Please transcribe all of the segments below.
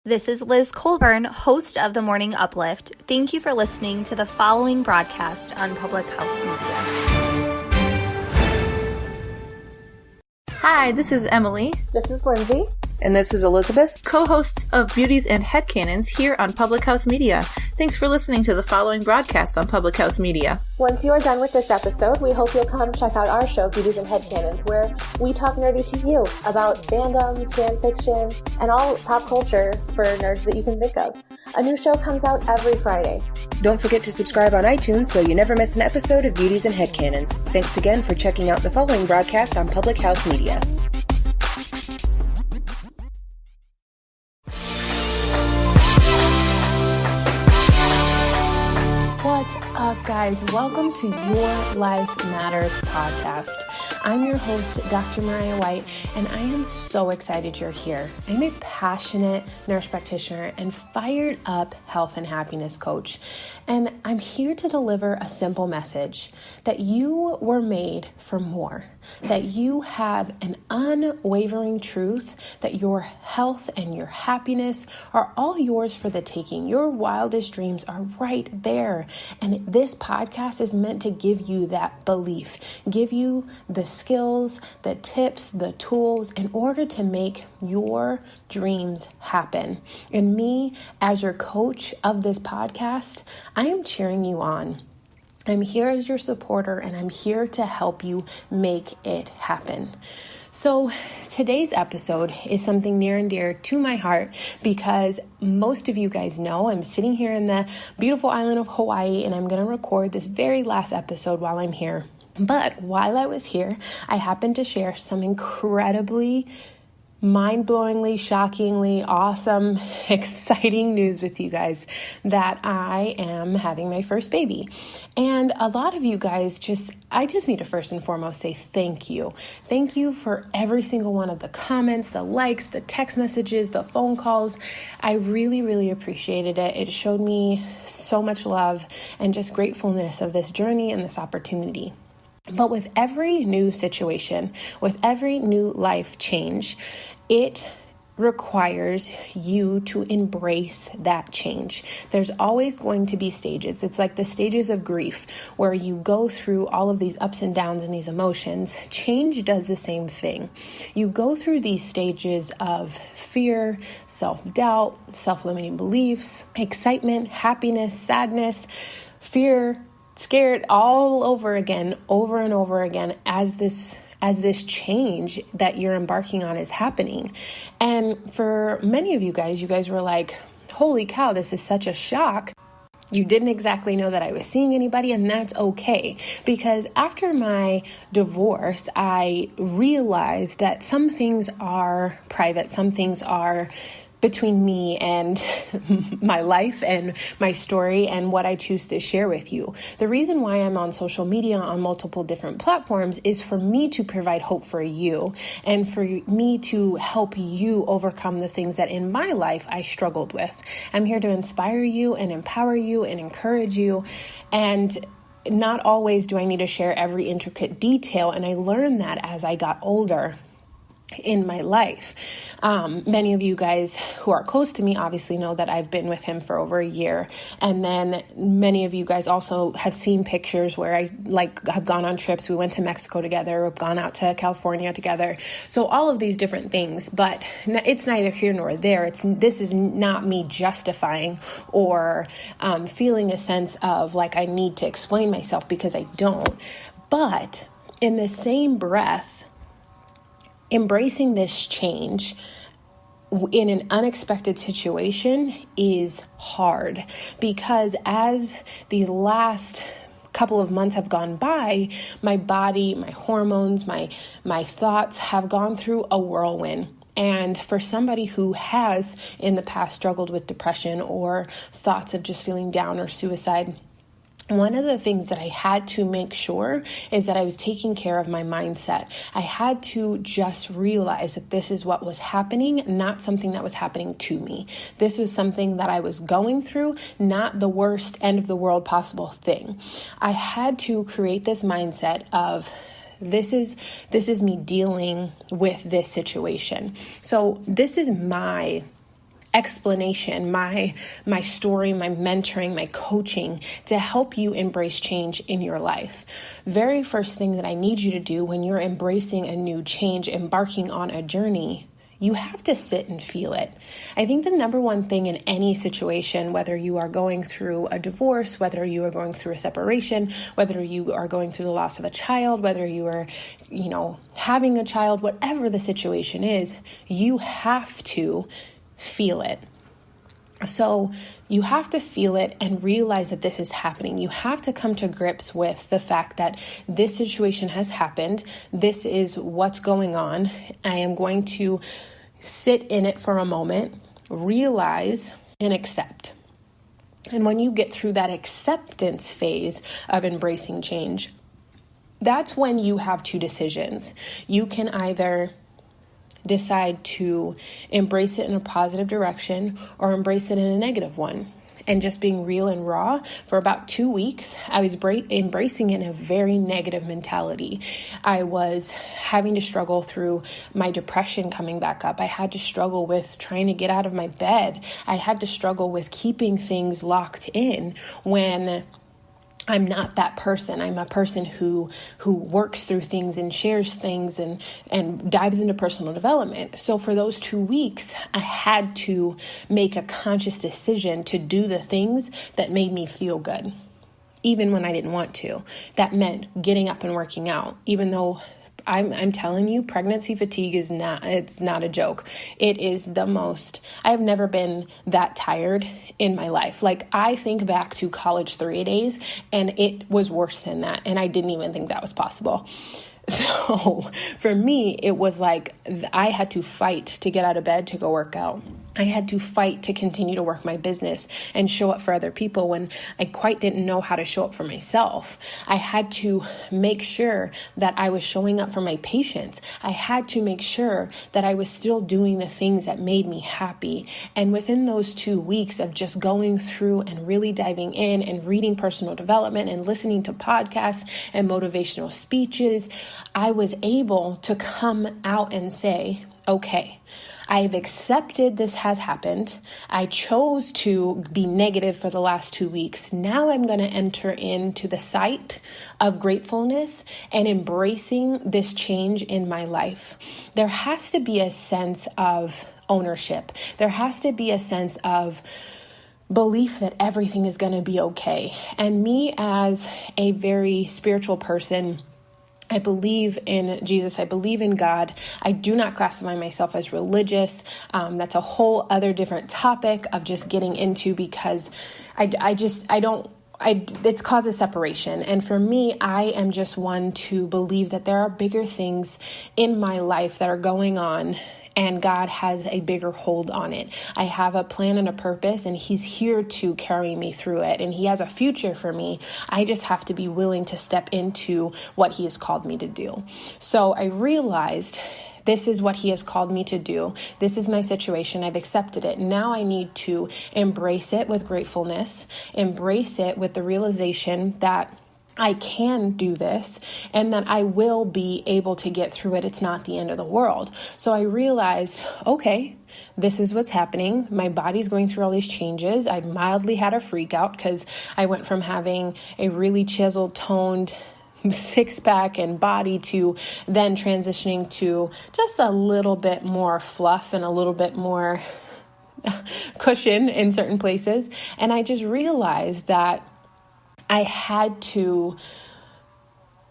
This is Liz Colburn, host of The Morning Uplift. Thank you for listening to the following broadcast on Public House Media. Hi, this is Emily. This is Lindsay. And this is Elizabeth, co-hosts of Beauties and Headcanons here on Public House Media. Thanks for listening to the following broadcast on Public House Media. Once you are done with this episode, we hope you'll come check out our show, Beauties and Headcanons, where we talk nerdy to you about fandoms, fan fiction, and all pop culture for nerds that you can think of. A new show comes out every Friday. Don't forget to subscribe on iTunes so you never miss an episode of Beauties and Headcanons. Thanks again for checking out the following broadcast on Public House Media. What's up, guys? Welcome to Your Life Matters podcast. I'm your host, Dr. Mariah White, and I am so excited you're here. I'm a passionate nurse practitioner and fired up health and happiness coach. And I'm here to deliver a simple message that you were made for more, that you have an unwavering truth, that your health and your happiness are all yours for the taking. Your wildest dreams are right there. And this podcast is meant to give you that belief, give you the skills, the tips, the tools in order to make your dreams happen. And me, as your coach of this podcast, I am cheering you on. I'm here as your supporter, and I'm here to help you make it happen. So today's episode is something near and dear to my heart because most of you guys know I'm sitting here in the beautiful island of Hawaii, and I'm going to record this very last episode while I'm here. But while I was here, I happened to share some incredibly mind-blowingly, shockingly, awesome, exciting news with you guys that I am having my first baby. And a lot of you guys I just need to first and foremost say thank you. Thank you for every single one of the comments, the likes, the text messages, the phone calls. I really, really appreciated it. It showed me so much love and just gratefulness of this journey and this opportunity. But with every new situation, with every new life change, it requires you to embrace that change. There's always going to be stages. It's like the stages of grief where you go through all of these ups and downs and these emotions. Change does the same thing. You go through these stages of fear, self-doubt, self-limiting beliefs, excitement, happiness, sadness, fear, scared, all over again, over and over again as this change that you're embarking on is happening. And for many of you guys were like, holy cow, this is such a shock. You didn't exactly know that I was seeing anybody, and that's okay. Because after my divorce, I realized that some things are private, some things are between me and my life and my story and what I choose to share with you. The reason why I'm on social media on multiple different platforms is for me to provide hope for you and for me to help you overcome the things that in my life I struggled with. I'm here to inspire you and empower you and encourage you. And not always do I need to share every intricate detail. And I learned that as I got older in my life. Many of you guys who are close to me obviously know that I've been with him for over a year. And then many of you guys also have seen pictures where I have gone on trips. We went to Mexico together, we've gone out to California together. So all of these different things, but it's neither here nor there. This is not me justifying or feeling a sense of like I need to explain myself, because I don't. But in the same breath, embracing this change in an unexpected situation is hard, because as these last couple of months have gone by, my body, my hormones, my thoughts have gone through a whirlwind. And for somebody who has in the past struggled with depression or thoughts of just feeling down or suicide, one of the things that I had to make sure is that I was taking care of my mindset. I had to just realize that this is what was happening, not something that was happening to me. This was something that I was going through, not the worst end of the world possible thing. I had to create this mindset of this is me dealing with this situation. So this is my explanation, my story, my mentoring, my coaching to help you embrace change in your life. Very first thing that I need you to do when you're embracing a new change, embarking on a journey, you have to sit and feel it. I think the number one thing in any situation, whether you are going through a divorce, whether you are going through a separation, whether you are going through the loss of a child, whether you are, having a child, whatever the situation is, you have to feel it. So you have to feel it and realize that this is happening. You have to come to grips with the fact that this situation has happened. This is what's going on. I am going to sit in it for a moment, realize, and accept. And when you get through that acceptance phase of embracing change, that's when you have two decisions. You can either decide to embrace it in a positive direction or embrace it in a negative one. And just being real and raw, for about 2 weeks, I was embracing it in a very negative mentality. I was having to struggle through my depression coming back up. I had to struggle with trying to get out of my bed. I had to struggle with keeping things locked in when I'm not that person. I'm a person who works through things and shares things and dives into personal development. So for those 2 weeks, I had to make a conscious decision to do the things that made me feel good, even when I didn't want to. That meant getting up and working out, even though I'm telling you, pregnancy fatigue it's not a joke. It is the most, I have never been that tired in my life. Like, I think back to college 3 days and it was worse than that. And I didn't even think that was possible. So for me, it was like I had to fight to get out of bed to go work out. I had to fight to continue to work my business and show up for other people when I quite didn't know how to show up for myself. I had to make sure that I was showing up for my patients. I had to make sure that I was still doing the things that made me happy. And within those 2 weeks of just going through and really diving in and reading personal development and listening to podcasts and motivational speeches, I was able to come out and say, okay, I've accepted this has happened. I chose to be negative for the last 2 weeks. Now I'm going to enter into the site of gratefulness and embracing this change in my life. There has to be a sense of ownership. There has to be a sense of belief that everything is going to be okay. And me, as a very spiritual person, I believe in Jesus. I believe in God. I do not classify myself as religious. That's a whole other different topic of just getting into, because it causes separation. And for me, I am just one to believe that there are bigger things in my life that are going on, and God has a bigger hold on it. I have a plan and a purpose, and He's here to carry me through it. And He has a future for me. I just have to be willing to step into what He has called me to do. So I realized this is what He has called me to do. This is my situation. I've accepted it. Now I need to embrace it with gratefulness, embrace it with the realization that I can do this and that I will be able to get through it. It's not the end of the world. So I realized, okay, this is what's happening. My body's going through all these changes. I mildly had a freak out because I went from having a really chiseled, toned six-pack and body to then transitioning to just a little bit more fluff and a little bit more cushion in certain places. And I just realized that I had to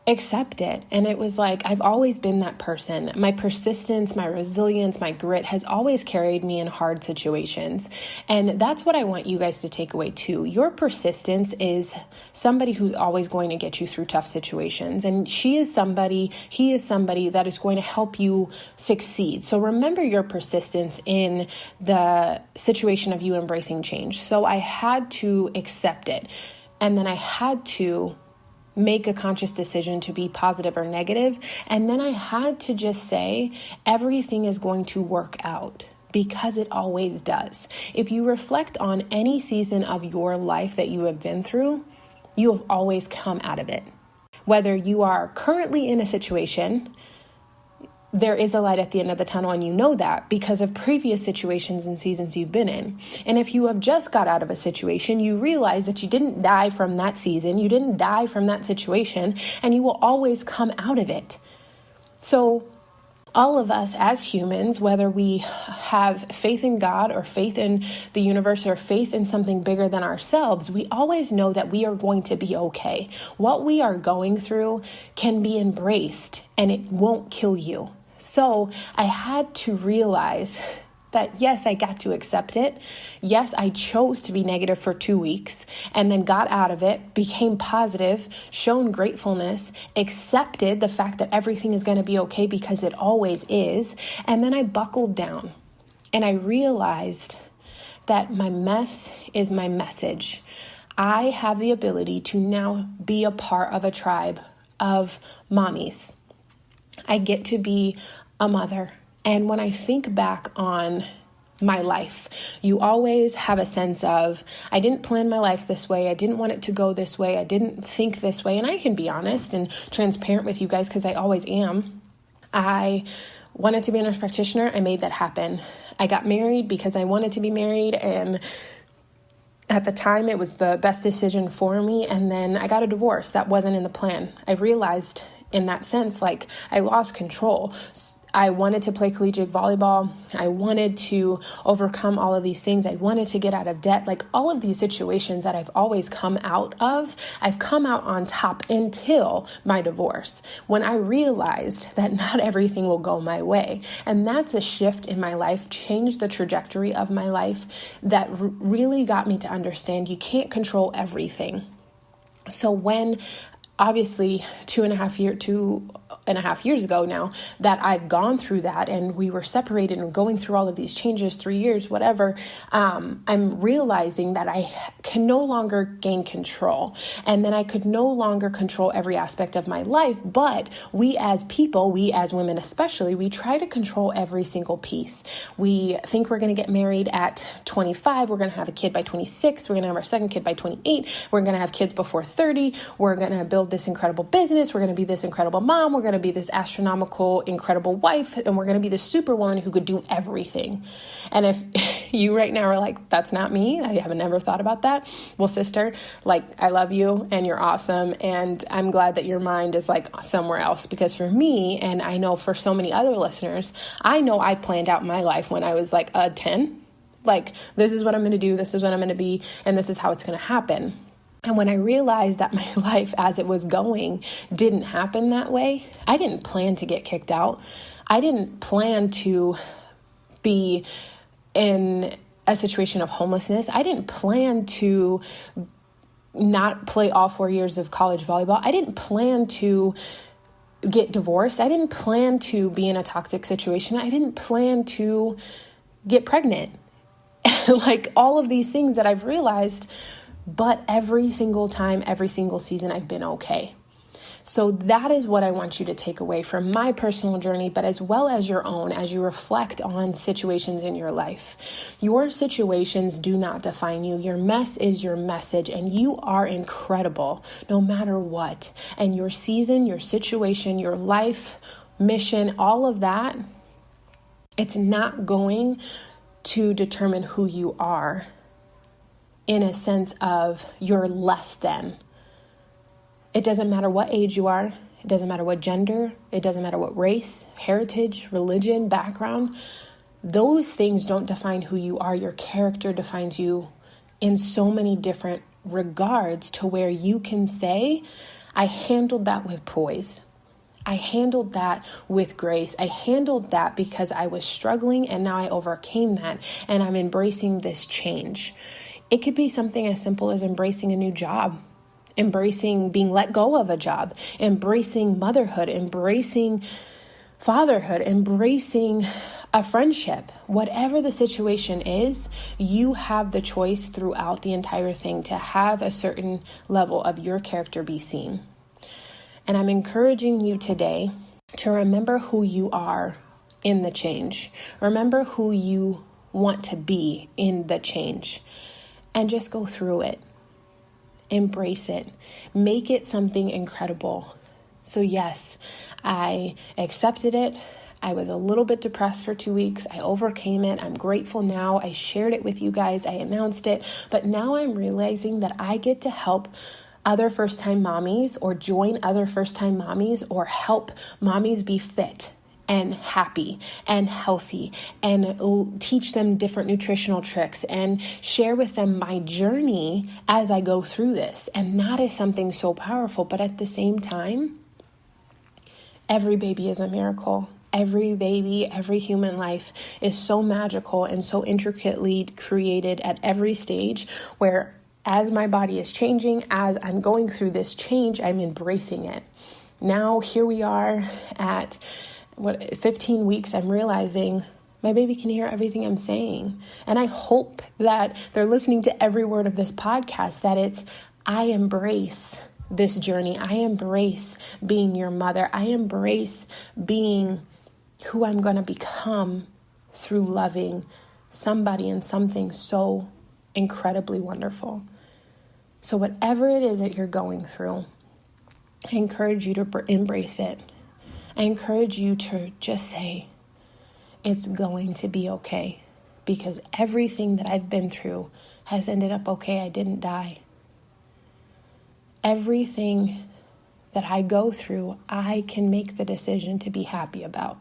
accept it. And it was like, I've always been that person. My persistence, my resilience, my grit has always carried me in hard situations. And that's what I want you guys to take away too. Your persistence is somebody who's always going to get you through tough situations. And he is somebody that is going to help you succeed. So remember your persistence in the situation of you embracing change. So I had to accept it. And then I had to make a conscious decision to be positive or negative. And then I had to just say, everything is going to work out, because it always does. If you reflect on any season of your life that you have been through, you have always come out of it. Whether you are currently in a situation, there is a light at the end of the tunnel, and you know that because of previous situations and seasons you've been in. And if you have just got out of a situation, you realize that you didn't die from that season, you didn't die from that situation, and you will always come out of it. So all of us as humans, whether we have faith in God or faith in the universe or faith in something bigger than ourselves, we always know that we are going to be okay. What we are going through can be embraced and it won't kill you. So I had to realize that yes, I got to accept it. Yes, I chose to be negative for 2 weeks and then got out of it, became positive, shown gratefulness, accepted the fact that everything is going to be okay because it always is. And then I buckled down and I realized that my mess is my message. I have the ability to now be a part of a tribe of mommies. I get to be a mother. And when I think back on my life, you always have a sense of, I didn't plan my life this way. I didn't want it to go this way. I didn't think this way. And I can be honest and transparent with you guys because I always am. I wanted to be a nurse practitioner. I made that happen. I got married because I wanted to be married. And at the time, it was the best decision for me. And then I got a divorce. That wasn't in the plan. I realized in that sense, like I lost control. I wanted to play collegiate volleyball. I wanted to overcome all of these things. I wanted to get out of debt. Like all of these situations that I've always come out of, I've come out on top until my divorce, when I realized that not everything will go my way. And that's a shift in my life, changed the trajectory of my life that really got me to understand you can't control everything. So when obviously 2.5 years ago now that I've gone through that and we were separated and going through all of these changes, 3 years, whatever, I'm realizing that I can no longer gain control and then I could no longer control every aspect of my life. But we as people, we as women especially, we try to control every single piece. We think we're going to get married at 25. We're going to have a kid by 26. We're going to have our second kid by 28. We're going to have kids before 30. We're going to build this incredible business. We're going to be this incredible mom. We're going to be this astronomical, incredible wife. And we're going to be this superwoman who could do everything. And if you right now are like, that's not me, I haven't never thought about that. Well, sister, like, I love you and you're awesome. And I'm glad that your mind is like somewhere else, because for me, and I know for so many other listeners, I know I planned out my life when I was like a 10. Like, this is what I'm going to do. This is what I'm going to be. And this is how it's going to happen. And when I realized that my life as it was going didn't happen that way, I didn't plan to get kicked out. I didn't plan to be in a situation of homelessness. I didn't plan to not play all 4 years of college volleyball. I didn't plan to get divorced. I didn't plan to be in a toxic situation. I didn't plan to get pregnant. Like all of these things that I've realized. But every single time, every single season, I've been okay. So that is what I want you to take away from my personal journey, but as well as your own, as you reflect on situations in your life. Your situations do not define you. Your mess is your message, and you are incredible no matter what. And your season, your situation, your life, mission, all of that, it's not going to determine who you are. In a sense of you're less than. It doesn't matter what age you are. It doesn't matter what gender. It doesn't matter what race, heritage, religion, background. Those things don't define who you are. Your character defines you in so many different regards, to where you can say, I handled that with poise. I handled that with grace. I handled that because I was struggling and now I overcame that and I'm embracing this change. It could be something as simple as embracing a new job, embracing being let go of a job, embracing motherhood, embracing fatherhood, embracing a friendship. Whatever the situation is, you have the choice throughout the entire thing to have a certain level of your character be seen. And I'm encouraging you today to remember who you are in the change. Remember who you want to be in the change. And just go through it. Embrace it. Make it something incredible. So yes, I accepted it. I was a little bit depressed for 2 weeks. I overcame it. I'm grateful now. I shared it with you guys. I announced it. But now I'm realizing that I get to help other first-time mommies or join other first-time mommies or help mommies be fit and happy and healthy and teach them different nutritional tricks and share with them my journey as I go through this. And that is something so powerful. But at the same time, every baby is a miracle. Every baby, every human life is so magical and so intricately created at every stage where as my body is changing, as I'm going through this change, I'm embracing it. Now, here we are at 15 weeks, I'm realizing my baby can hear everything I'm saying. And I hope that they're listening to every word of this podcast, that I embrace this journey. I embrace being your mother. I embrace being who I'm going to become through loving somebody and something so incredibly wonderful. So whatever it is that you're going through, I encourage you to embrace it. I encourage you to just say, it's going to be okay, because everything that I've been through has ended up okay. I didn't die. Everything that I go through, I can make the decision to be happy about.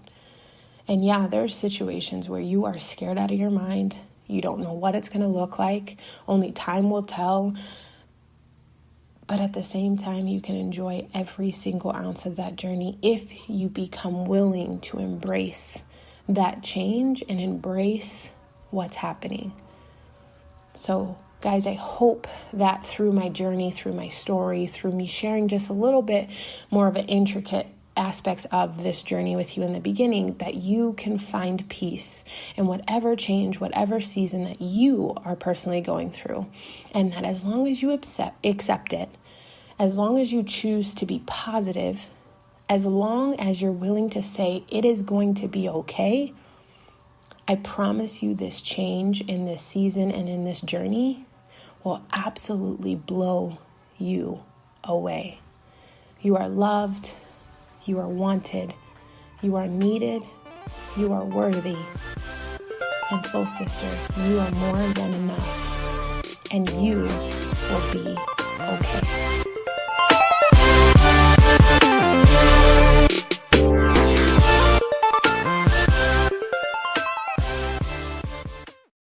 And yeah, there's situations where you are scared out of your mind. You don't know what it's going to look like. Only time will tell. But at the same time, you can enjoy every single ounce of that journey if you become willing to embrace that change and embrace what's happening. So, guys, I hope that through my journey, through my story, through me sharing just a little bit more of an intricate aspects of this journey with you in the beginning, that you can find peace in whatever change, whatever season that you are personally going through. And that as long as you accept it, as long as you choose to be positive, as long as you're willing to say it is going to be okay, I promise you this change in this season and in this journey will absolutely blow you away. You are loved. You are wanted. You are needed. You are worthy. And so, sister, you are more than enough. And you